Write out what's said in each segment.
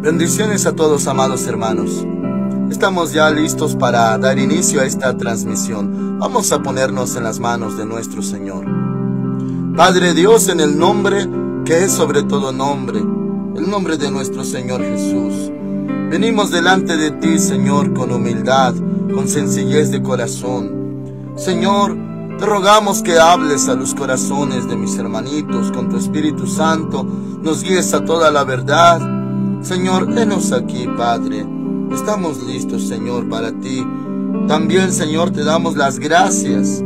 Bendiciones a todos, amados hermanos. Estamos ya listos para dar inicio a esta transmisión. Vamos a ponernos en las manos de nuestro Señor. Padre Dios, en el nombre que es sobre todo nombre, el nombre de nuestro Señor Jesús, venimos delante de ti, Señor, con humildad, con sencillez de corazón. Señor, te rogamos que hables a los corazones de mis hermanitos con tu Espíritu Santo, nos guíes a toda la verdad. Señor, henos aquí, Padre. Estamos listos, Señor, para ti. También, Señor, te damos las gracias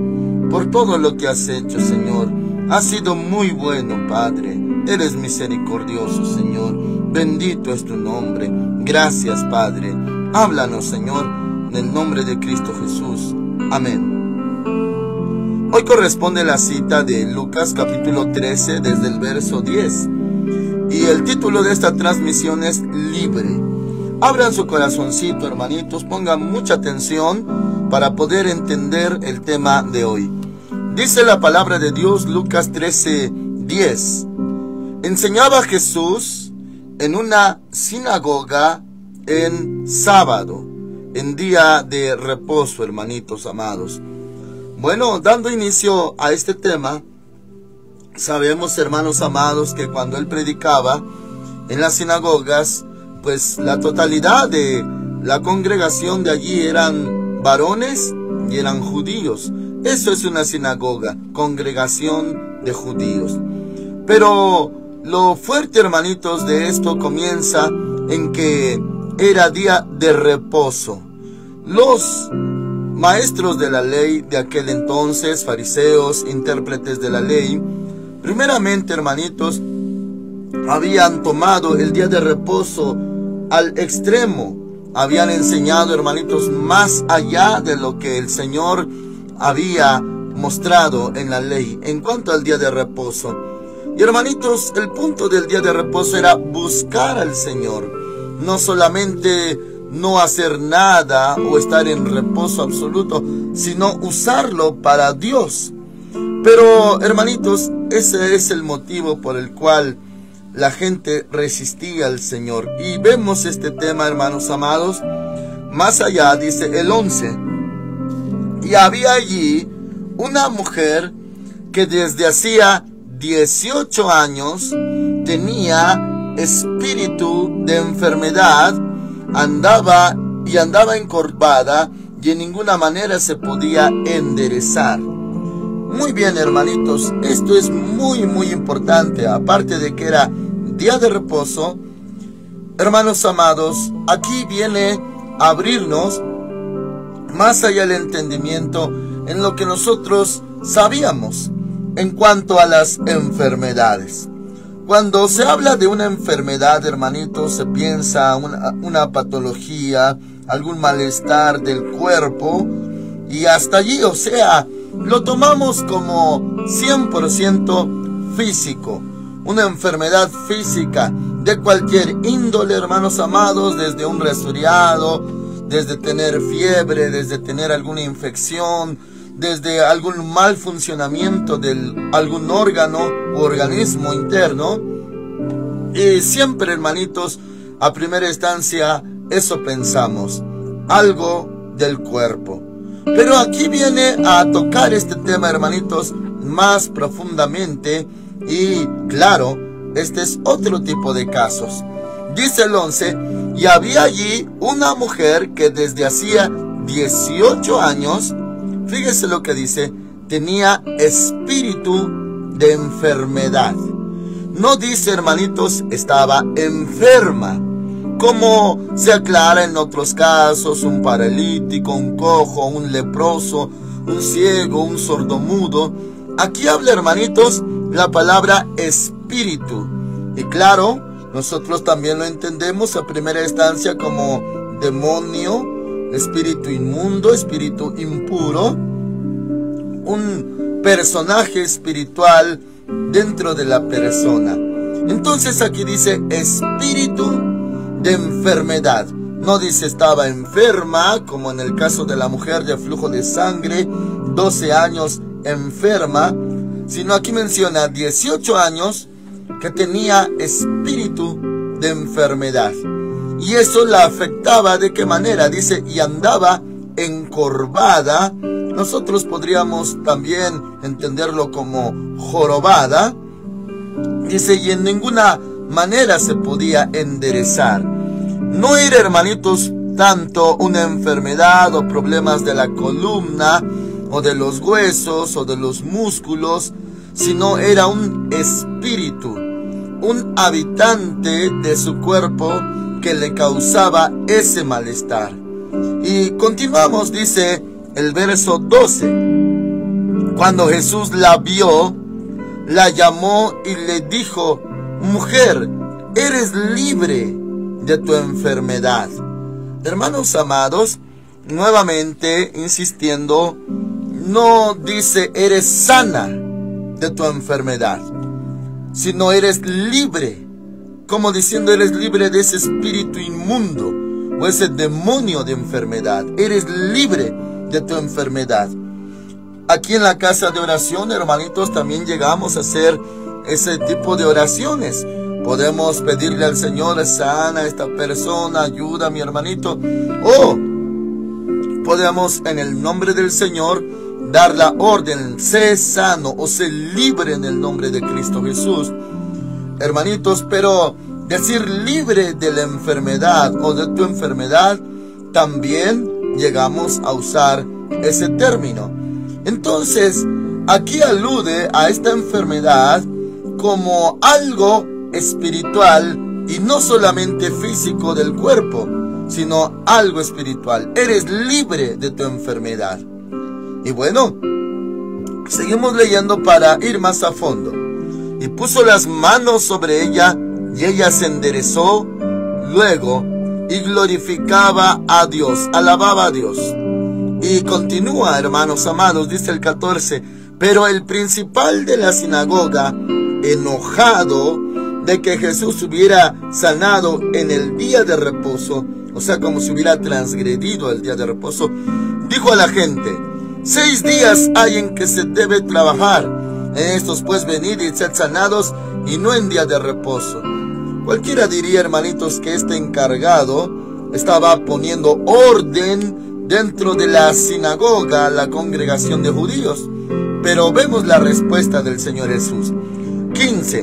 por todo lo que has hecho, Señor. Has sido muy bueno, Padre. Eres misericordioso, Señor. Bendito es tu nombre. Gracias, Padre. Háblanos, Señor, en el nombre de Cristo Jesús. Amén. Hoy corresponde la cita de Lucas capítulo 13 desde el verso 10. Y el título de esta transmisión es Libre. Abran su corazoncito, hermanitos, pongan mucha atención para poder entender el tema de hoy. Dice la palabra de Dios, Lucas 13:10. Enseñaba Jesús en una sinagoga en sábado, en día de reposo, hermanitos amados. Bueno, dando inicio a este tema, sabemos, hermanos amados, que cuando él predicaba en las sinagogas, pues la totalidad de la congregación de allí eran varones y eran judíos. Eso es una sinagoga, congregación de judíos. Pero lo fuerte, hermanitos, de esto comienza en que era día de reposo. Los maestros de la ley de aquel entonces, fariseos, intérpretes de la ley, primeramente, hermanitos, habían tomado el día de reposo al extremo. Habían enseñado, hermanitos, más allá de lo que el Señor había mostrado en la ley en cuanto al día de reposo. Y, hermanitos, el punto del día de reposo era buscar al Señor. No solamente no hacer nada o estar en reposo absoluto, sino usarlo para Dios. Pero, hermanitos, ese es el motivo por el cual la gente resistía al Señor. Y vemos este tema, hermanos amados, más allá, dice el 11. Y había allí una mujer que desde hacía 18 años tenía espíritu de enfermedad, andaba encorvada y en ninguna manera se podía enderezar. Muy bien, hermanitos, esto es muy importante. Aparte de que era día de reposo, hermanos amados, aquí viene a abrirnos más allá del entendimiento en lo que nosotros sabíamos en cuanto a las enfermedades. Cuando se habla de una enfermedad, hermanitos, se piensa una patología, algún malestar del cuerpo, y hasta allí, o sea, lo tomamos como 100% físico, una enfermedad física de cualquier índole, hermanos amados, desde un resfriado, desde tener fiebre, desde tener alguna infección, desde algún mal funcionamiento de algún órgano u organismo interno. Y siempre, hermanitos, a primera instancia, eso pensamos, algo del cuerpo. Pero aquí viene a tocar este tema, hermanitos, más profundamente. Y claro, este es otro tipo de casos. Dice el 11, y había allí una mujer que desde hacía 18 años, fíjese lo que dice, tenía espíritu de enfermedad. No dice, hermanitos, estaba enferma, como se aclara en otros casos, un paralítico, un cojo, un leproso, un ciego, un sordomudo. Aquí habla, hermanitos, la palabra espíritu. Y claro, nosotros también lo entendemos a primera instancia como demonio, espíritu inmundo, espíritu impuro, un personaje espiritual dentro de la persona. Entonces aquí dice espíritu de enfermedad. No dice estaba enferma, como en el caso de la mujer de flujo de sangre, 12 años enferma, sino aquí menciona 18 años que tenía espíritu de enfermedad. Y eso la afectaba. ¿De qué manera? Dice, y andaba encorvada. Nosotros podríamos también entenderlo como jorobada. Dice, y en ninguna manera se podía enderezar. No era, hermanitos, tanto una enfermedad o problemas de la columna o de los huesos o de los músculos, sino era un espíritu, un habitante de su cuerpo que le causaba ese malestar. Y continuamos, dice el verso 12. Cuando Jesús la vio, la llamó y le dijo: mujer, eres libre de tu enfermedad. Hermanos amados, nuevamente insistiendo, no dice eres sana de tu enfermedad, sino eres libre, como diciendo eres libre de ese espíritu inmundo o ese demonio de enfermedad. Eres libre de tu enfermedad. Aquí en la casa de oración, hermanitos, también llegamos a hacer ese tipo de oraciones. Podemos pedirle al Señor: sana a esta persona, ayuda a mi hermanito. O podemos en el nombre del Señor dar la orden: sé sano o sé libre en el nombre de Cristo Jesús. Hermanitos, pero decir libre de la enfermedad o de tu enfermedad, también llegamos a usar ese término. Entonces, aquí alude a esta enfermedad como algo espiritual y no solamente físico del cuerpo, sino algo espiritual. Eres libre de tu enfermedad. Y bueno, seguimos leyendo para ir más a fondo. Y puso las manos sobre ella, y ella se enderezó luego y glorificaba a Dios, alababa a Dios. Y continúa, hermanos amados, dice el 14: pero el principal de la sinagoga, enojado de que Jesús hubiera sanado en el día de reposo, o sea, como si hubiera transgredido el día de reposo, dijo a la gente: 6 días hay en que se debe trabajar, en estos pues venid y sed sanados, y no en día de reposo. Cualquiera diría, hermanitos, que este encargado estaba poniendo orden dentro de la sinagoga, la congregación de judíos. Pero vemos la respuesta del Señor Jesús. 15.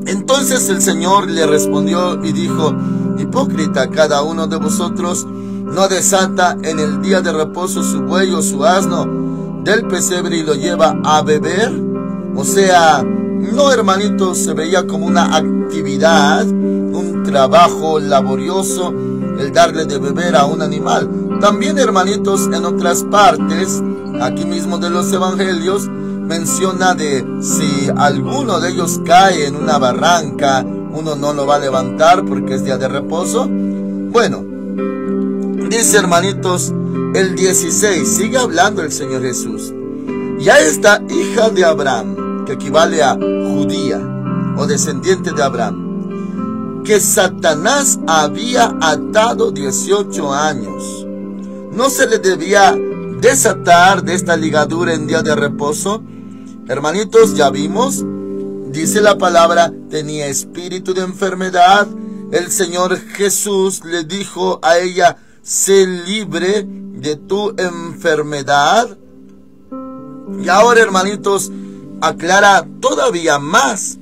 Entonces el Señor le respondió y dijo: hipócrita, cada uno de vosotros no desata en el día de reposo su buey o su asno del pesebre y lo lleva a beber. O sea, no, hermanitos, se veía como una actividad, un trabajo laborioso el darle de beber a un animal. También, hermanitos, en otras partes, aquí mismo de los evangelios, menciona de si alguno de ellos cae en una barranca, uno no lo va a levantar porque es día de reposo. Bueno, dice, hermanitos, el 16, sigue hablando el Señor Jesús. Y a esta hija de Abraham, que equivale a judía o descendiente de Abraham, que Satanás había atado 18 años, ¿no se le debía desatar de esta ligadura en día de reposo? Hermanitos, ya vimos, dice la palabra, tenía espíritu de enfermedad. El Señor Jesús le dijo a ella: sé libre de tu enfermedad. Y ahora, hermanitos, aclara todavía más.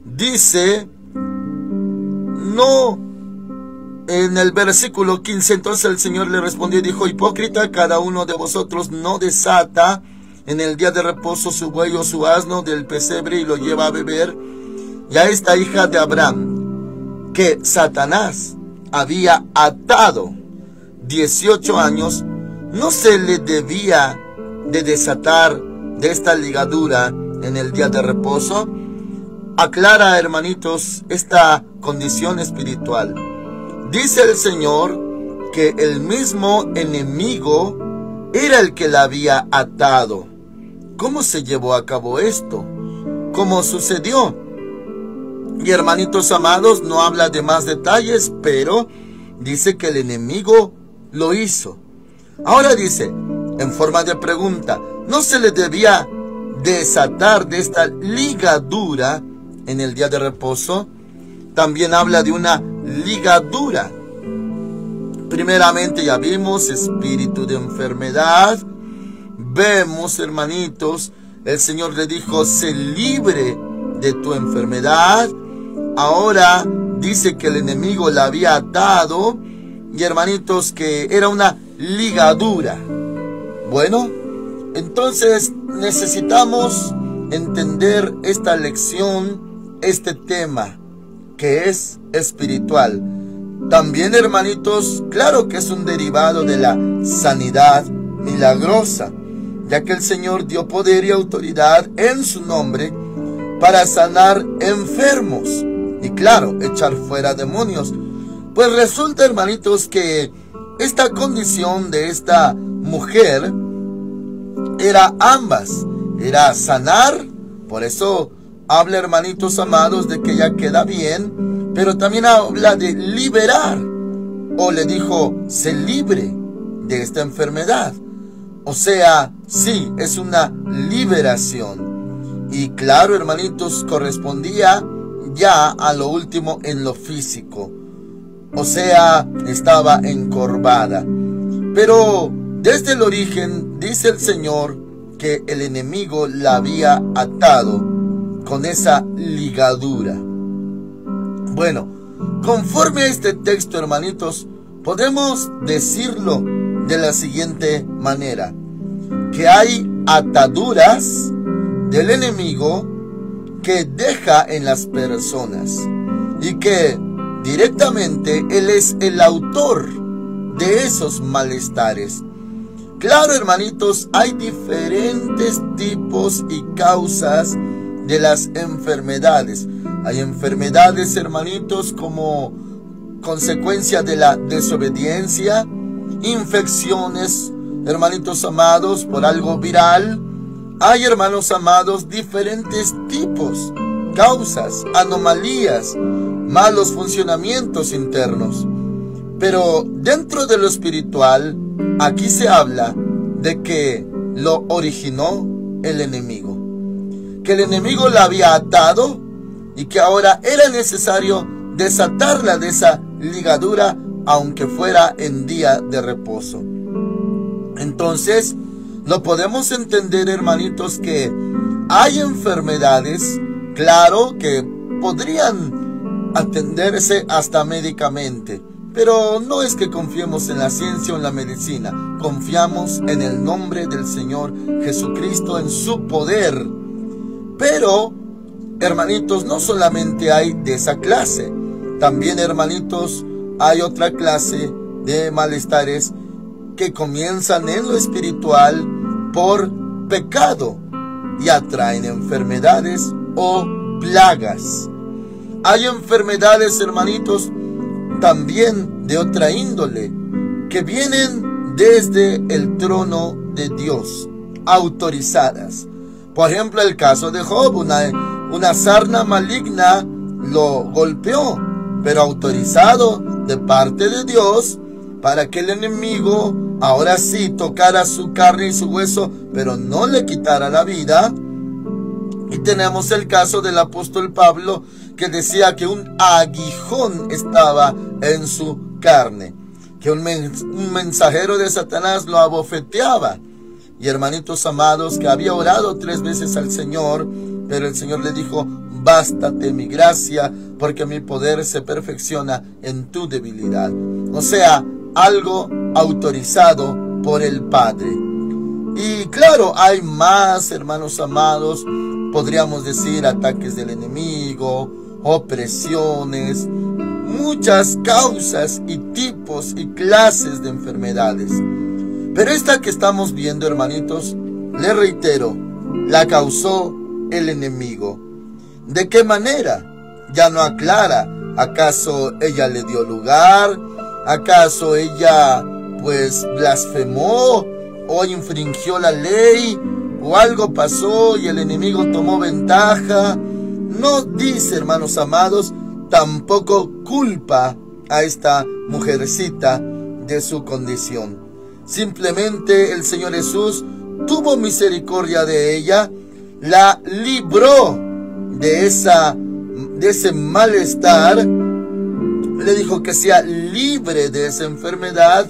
Dice, no, en el versículo 15, entonces el Señor le respondió y dijo: hipócrita, cada uno de vosotros no desata en el día de reposo su buey o su asno del pesebre y lo lleva a beber. Y a esta hija de Abraham, que Satanás había atado 18 años, ¿no se le debía de desatar de esta ligadura en el día de reposo? Aclara, hermanitos, esta condición espiritual. Dice el Señor que el mismo enemigo era el que la había atado. ¿Cómo se llevó a cabo esto? ¿Cómo sucedió? Y, hermanitos amados, no habla de más detalles, pero dice que el enemigo lo hizo. Ahora dice, en forma de pregunta, ¿no se le debía desatar de esta ligadura en el día de reposo? También habla de una ligadura. Primeramente ya vimos espíritu de enfermedad. Vemos, hermanitos, el Señor le dijo, sé libre de tu enfermedad. Ahora dice que el enemigo la había atado. Y hermanitos, que era una ligadura. Bueno, entonces necesitamos entender esta lección, este tema, que es espiritual. También, hermanitos, claro que es un derivado de la sanidad milagrosa, ya que el Señor dio poder y autoridad en su nombre para sanar enfermos y, claro, echar fuera demonios. Pues resulta, hermanitos, que esta condición de esta mujer era ambas. Era sanar, por eso habla, hermanitos amados, de que ella queda bien, pero también habla de liberar, o le dijo, sé libre de esta enfermedad. O sea, sí, es una liberación. Y claro, hermanitos, correspondía ya a lo último en lo físico. O sea, estaba encorvada. Pero desde el origen, dice el Señor, que el enemigo la había atado con esa ligadura. Bueno, conforme a este texto, hermanitos, podemos decirlo de la siguiente manera, que hay ataduras del enemigo que deja en las personas y que directamente él es el autor de esos malestares. Claro, hermanitos, hay diferentes tipos y causas de las enfermedades. Hay enfermedades, hermanitos, como consecuencia de la desobediencia, infecciones, hermanitos amados, por algo viral. Hay, hermanos amados, diferentes tipos, causas, anomalías, malos funcionamientos internos. Pero dentro de lo espiritual, aquí se habla de que lo originó el enemigo. Que el enemigo la había atado y que ahora era necesario desatarla de esa ligadura, aunque fuera en día de reposo. Entonces, lo podemos entender, hermanitos, que hay enfermedades, claro, que podrían atenderse hasta médicamente. Pero no es que confiemos en la ciencia o en la medicina. Confiamos en el nombre del Señor Jesucristo, en su poder. Pero, hermanitos, no solamente hay de esa clase. También, hermanitos, hay otra clase de malestares que comienzan en lo espiritual por pecado y atraen enfermedades o plagas. Hay enfermedades, hermanitos, también de otra índole, que vienen desde el trono de Dios, autorizadas. Por ejemplo, el caso de Job, una sarna maligna lo golpeó, pero autorizado de parte de Dios, para que el enemigo ahora sí tocara su carne y su hueso, pero no le quitara la vida. Y tenemos el caso del apóstol Pablo, que decía que un aguijón estaba en su carne, que un mensajero de Satanás lo abofeteaba. Y hermanitos amados, que había orado 3 veces al Señor, pero el Señor le dijo, bástate mi gracia, porque mi poder se perfecciona en tu debilidad. O sea, algo autorizado por el Padre. Y claro, hay más, hermanos amados, podríamos decir ataques del enemigo, opresiones, muchas causas y tipos y clases de enfermedades. Pero esta que estamos viendo, hermanitos, le reitero, la causó el enemigo. ¿De qué manera? Ya no aclara. ¿Acaso ella le dio lugar? ¿Acaso ella pues blasfemó o infringió la ley? ¿O algo pasó y el enemigo tomó ventaja? No dice, hermanos amados, tampoco culpa a esta mujercita de su condición. Simplemente el Señor Jesús tuvo misericordia de ella, la libró de ese malestar le dijo que sea libre de esa enfermedad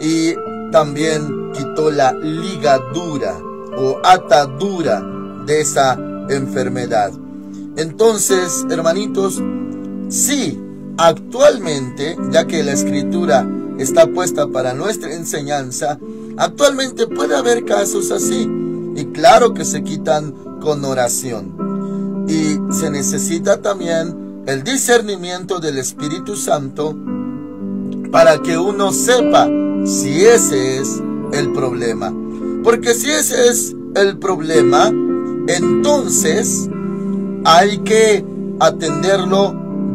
y también quitó la ligadura o atadura de esa enfermedad. Entonces, hermanitos, sí, actualmente, ya que la escritura está puesta para nuestra enseñanza, actualmente puede haber casos así, y claro que se quitan con oración. Y se necesita también el discernimiento del Espíritu Santo para que uno sepa si ese es el problema. Porque si ese es el problema, entonces hay que atenderlo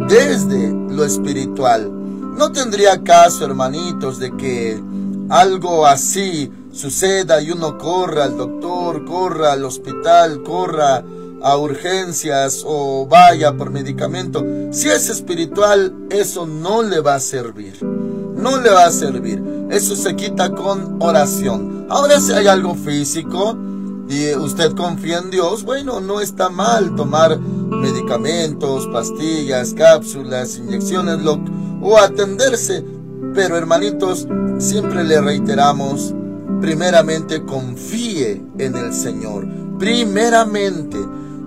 desde lo espiritual. No tendría caso, hermanitos, de que algo así suceda y uno corra al doctor, corra al hospital, corra a urgencias o vaya por medicamento. Si es espiritual, eso no le va a servir. No le va a servir. Eso se quita con oración. Ahora, si hay algo físico y usted confía en Dios, bueno, no está mal tomar medicamentos, pastillas, cápsulas, inyecciones o atenderse. Pero, hermanitos, siempre le reiteramos, primeramente confíe en el Señor. Primeramente,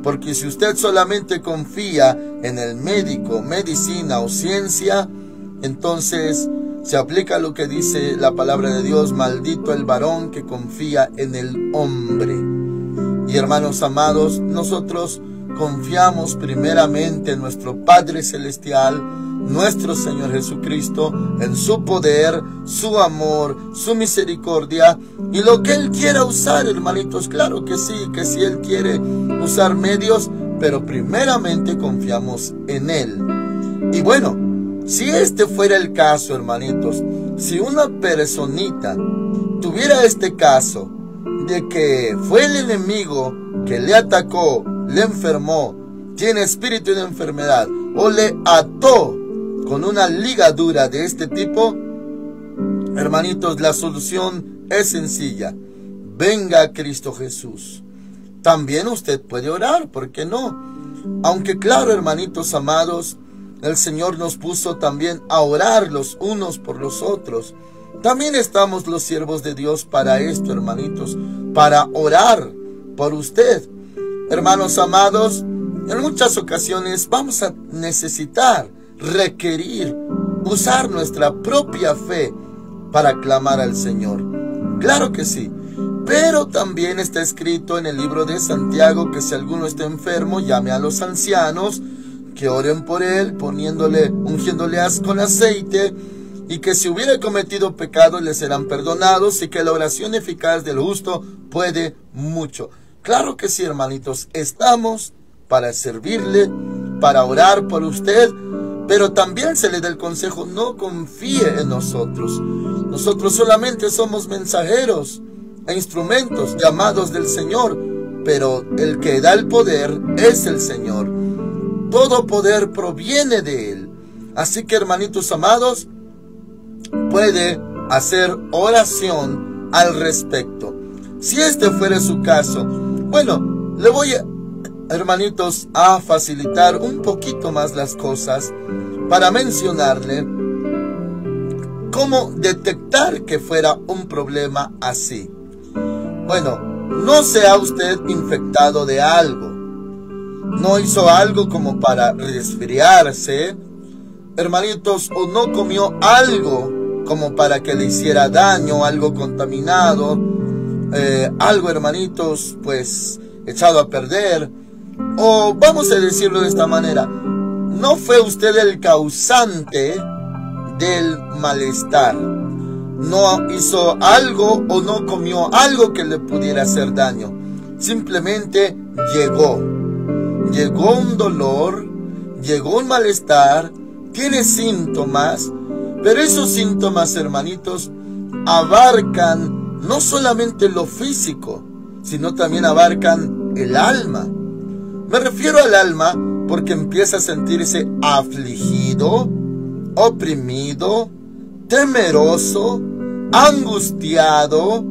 porque si usted solamente confía en el médico, medicina o ciencia, entonces se aplica lo que dice la palabra de Dios: maldito el varón que confía en el hombre. Y hermanos amados, nosotros confiamos primeramente en nuestro Padre Celestial, nuestro Señor Jesucristo, en su poder, su amor, su misericordia y lo que Él quiera usar, hermanitos. Claro que sí, que si Él quiere usar medios, pero primeramente confiamos en Él. Y bueno, si este fuera el caso, hermanitos, si una personita tuviera este caso de que fue el enemigo que le atacó, le enfermó, tiene espíritu de enfermedad o le ató con una ligadura de este tipo, hermanitos, la solución es sencilla: venga a Cristo Jesús. También usted puede orar, ¿por qué no? Aunque claro, hermanitos amados, el Señor nos puso también a orar los unos por los otros. También estamos los siervos de Dios para esto, hermanitos, para orar por usted. Hermanos amados, en muchas ocasiones vamos a necesitar, requerir, usar nuestra propia fe para clamar al Señor. Claro que sí. Pero también está escrito en el libro de Santiago que si alguno está enfermo, llame a los ancianos, que oren por él, ungiéndole con aceite, y que si hubiera cometido pecado le serán perdonados, y que la oración eficaz del justo puede mucho. Claro que sí, hermanitos, estamos para servirle, para orar por usted, pero también se le da el consejo: no confíe en nosotros. Nosotros solamente somos mensajeros e instrumentos llamados del Señor, pero el que da el poder es el Señor. Todo poder proviene de Él. Así que, hermanitos amados, puede hacer oración al respecto. Si este fuera su caso, bueno, le voy hermanitos, a facilitar un poquito más las cosas para mencionarle cómo detectar que fuera un problema así. Bueno, no sea usted infectado de algo, no hizo algo como para resfriarse, hermanitos, o no comió algo como para que le hiciera daño, algo contaminado, algo, hermanitos, pues echado a perder, o vamos a decirlo de esta manera: no fue usted el causante del malestar, no hizo algo o no comió algo que le pudiera hacer daño, simplemente llegó un dolor, llegó un malestar, tiene síntomas, pero esos síntomas, hermanitos, abarcan no solamente lo físico, sino también abarcan el alma. Me refiero al alma porque empieza a sentirse afligido, oprimido, temeroso, angustiado.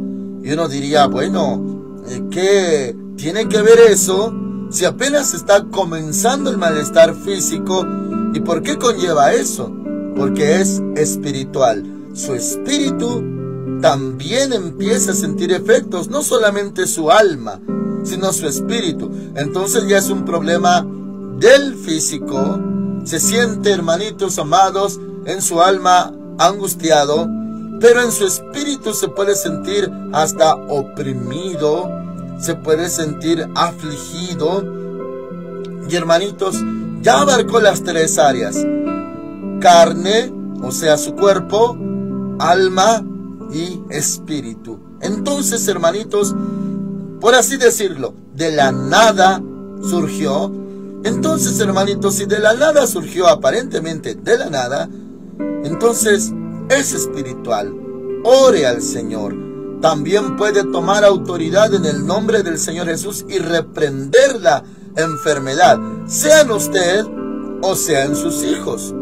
Y uno diría: bueno, ¿qué tiene que ver eso si apenas está comenzando el malestar físico ¿Y por qué conlleva eso? Porque es espiritual. Su espíritu también empieza a sentir efectos, no solamente su alma, sino su espíritu. Entonces ya es un problema del físico. Se siente, hermanitos amados, en su alma angustiado, pero en su espíritu se puede sentir hasta oprimido, se puede sentir afligido. Y hermanitos, ya abarcó las tres áreas: carne, o sea su cuerpo, alma y espíritu. Entonces, hermanitos, por así decirlo, de la nada surgió. Entonces, hermanitos, si de la nada surgió, aparentemente de la nada, entonces es espiritual. Ore al Señor. También puede tomar autoridad en el nombre del Señor Jesús y reprender la enfermedad, sea en usted o sea en sus hijos.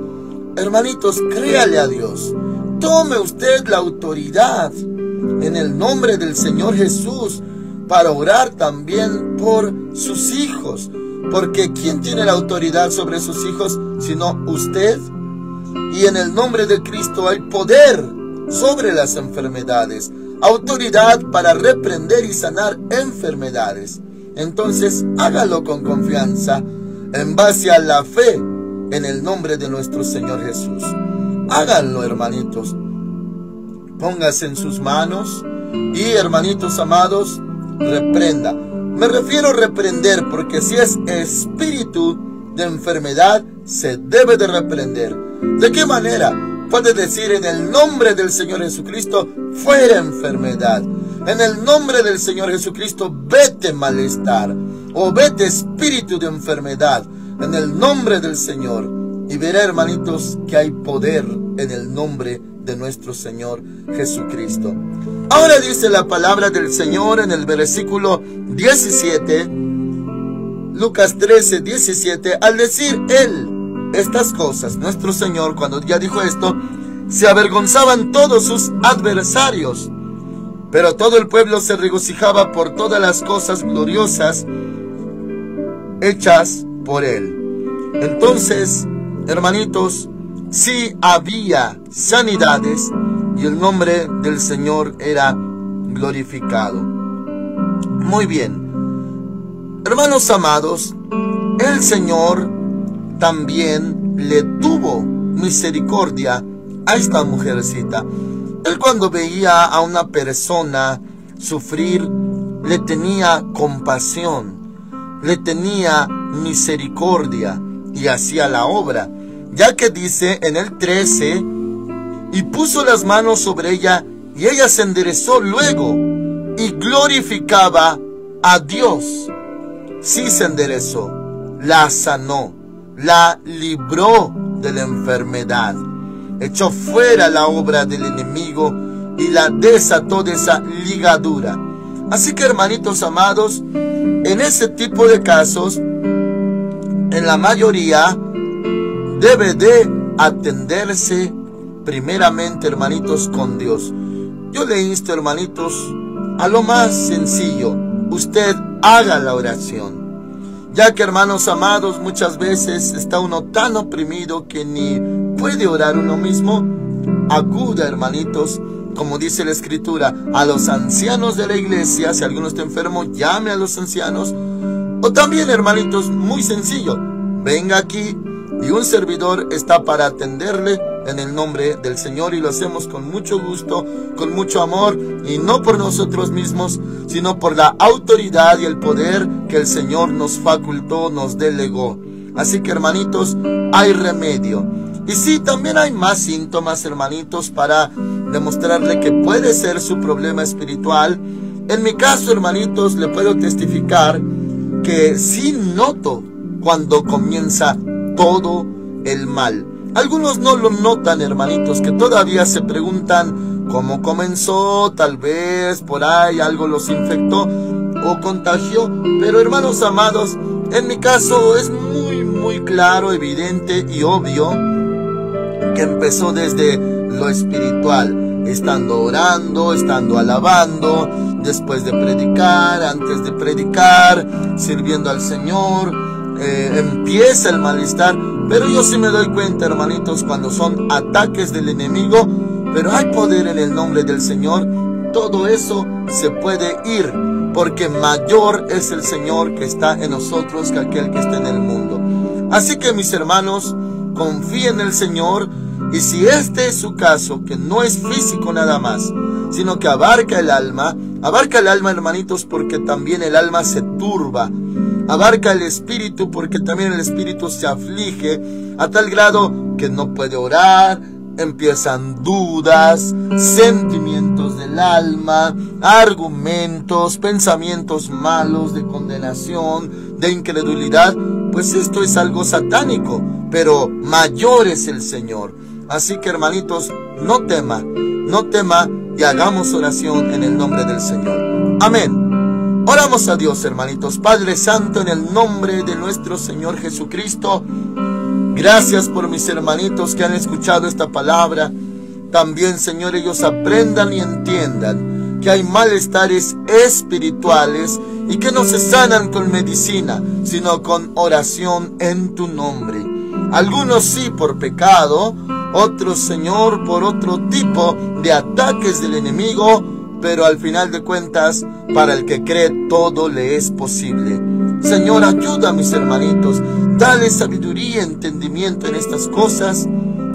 Hermanitos, créale a Dios. Tome usted la autoridad en el nombre del Señor Jesús para orar también por sus hijos. Porque ¿quién tiene la autoridad sobre sus hijos sino usted? Y en el nombre de Cristo hay poder sobre las enfermedades, autoridad para reprender y sanar enfermedades. Entonces hágalo con confianza, en base a la fe, en el nombre de nuestro Señor Jesús. Háganlo, hermanitos. Póngase en sus manos y, hermanitos amados, reprenda. Me refiero a reprender porque si es espíritu de enfermedad, se debe de reprender. ¿De qué manera? Puede decir: en el nombre del Señor Jesucristo, fuera enfermedad. En el nombre del Señor Jesucristo, vete malestar. O vete espíritu de enfermedad. En el nombre del Señor. Y verá, hermanitos, que hay poder en el nombre de nuestro Señor Jesucristo. Ahora dice la palabra del Señor en el versículo 17, Lucas 13, 17, al decir Él estas cosas, nuestro Señor, cuando ya dijo esto, se avergonzaban todos sus adversarios, pero todo el pueblo se regocijaba por todas las cosas gloriosas hechas por Él. Entonces, hermanitos, sí había sanidades y el nombre del Señor era glorificado. Muy bien, hermanos amados, el Señor también le tuvo misericordia a esta mujercita. Él, cuando veía a una persona sufrir, le tenía compasión, le tenía misericordia y hacía la obra, ya que dice en el 13, y puso las manos sobre ella, y ella se enderezó luego, y glorificaba a Dios. Sí se enderezó, la sanó, la libró de la enfermedad, echó fuera la obra del enemigo y la desató de esa ligadura. Así que, hermanitos amados, en ese tipo de casos, en la mayoría, debe de atenderse primeramente, hermanitos, con Dios. Yo le insto, hermanitos, a lo más sencillo: usted haga la oración, ya que, hermanos amados, muchas veces está uno tan oprimido que ni puede orar uno mismo. Acuda, hermanitos, como dice la Escritura, a los ancianos de la iglesia. Si alguno está enfermo, llame a los ancianos. O también, hermanitos, muy sencillo: venga aquí y un servidor está para atenderle en el nombre del Señor, y lo hacemos con mucho gusto, con mucho amor, y no por nosotros mismos, sino por la autoridad y el poder que el Señor nos facultó, nos delegó. Así que, hermanitos, hay remedio. Y sí, también hay más síntomas, hermanitos, para demostrarle que puede ser su problema espiritual. En mi caso, hermanitos, le puedo testificar que sí noto cuando comienza todo el mal. Algunos no lo notan, hermanitos, que todavía se preguntan cómo comenzó. Tal vez por ahí algo los infectó o contagió. Pero, hermanos amados, en mi caso es muy claro, evidente y obvio que empezó desde lo espiritual, estando orando, estando alabando, después de predicar, antes de predicar, sirviendo al Señor, empieza el malestar. Pero yo sí me doy cuenta, hermanitos, cuando son ataques del enemigo, pero hay poder en el nombre del Señor, todo eso se puede ir, porque mayor es el Señor que está en nosotros que aquel que está en el mundo. Así que, mis hermanos, confíen en el Señor, y si este es su caso, que no es físico nada más, sino que abarca el alma, hermanitos, porque también el alma se turba, abarca el espíritu, porque también el espíritu se aflige a tal grado que no puede orar, empiezan dudas, sentimientos del alma, argumentos, pensamientos malos de condenación, de incredulidad. Pues esto es algo satánico, pero mayor es el Señor. Así que, hermanitos, no tema y hagamos oración en el nombre del Señor. Amén. Oramos a Dios, hermanitos. Padre Santo, en el nombre de nuestro Señor Jesucristo, gracias por mis hermanitos que han escuchado esta palabra. También, Señor, ellos aprendan y entiendan que hay malestares espirituales y que no se sanan con medicina, sino con oración en tu nombre. Algunos sí por pecado, otros, Señor, por otro tipo de ataques del enemigo, pero al final de cuentas, para el que cree, todo le es posible. Señor, ayuda a mis hermanitos, dale sabiduría y entendimiento en estas cosas.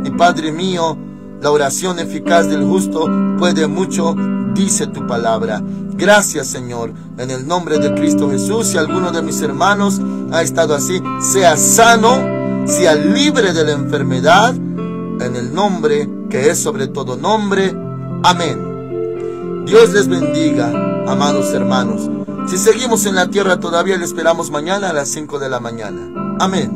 Y Padre mío, la oración eficaz del justo puede mucho, dice tu palabra. Gracias, Señor, en el nombre de Cristo Jesús. Si alguno de mis hermanos ha estado así, sea sano, sea libre de la enfermedad, en el nombre que es sobre todo nombre. Amén. Dios les bendiga, amados hermanos. Si seguimos en la tierra todavía, le esperamos mañana a las 5 de la mañana. Amén.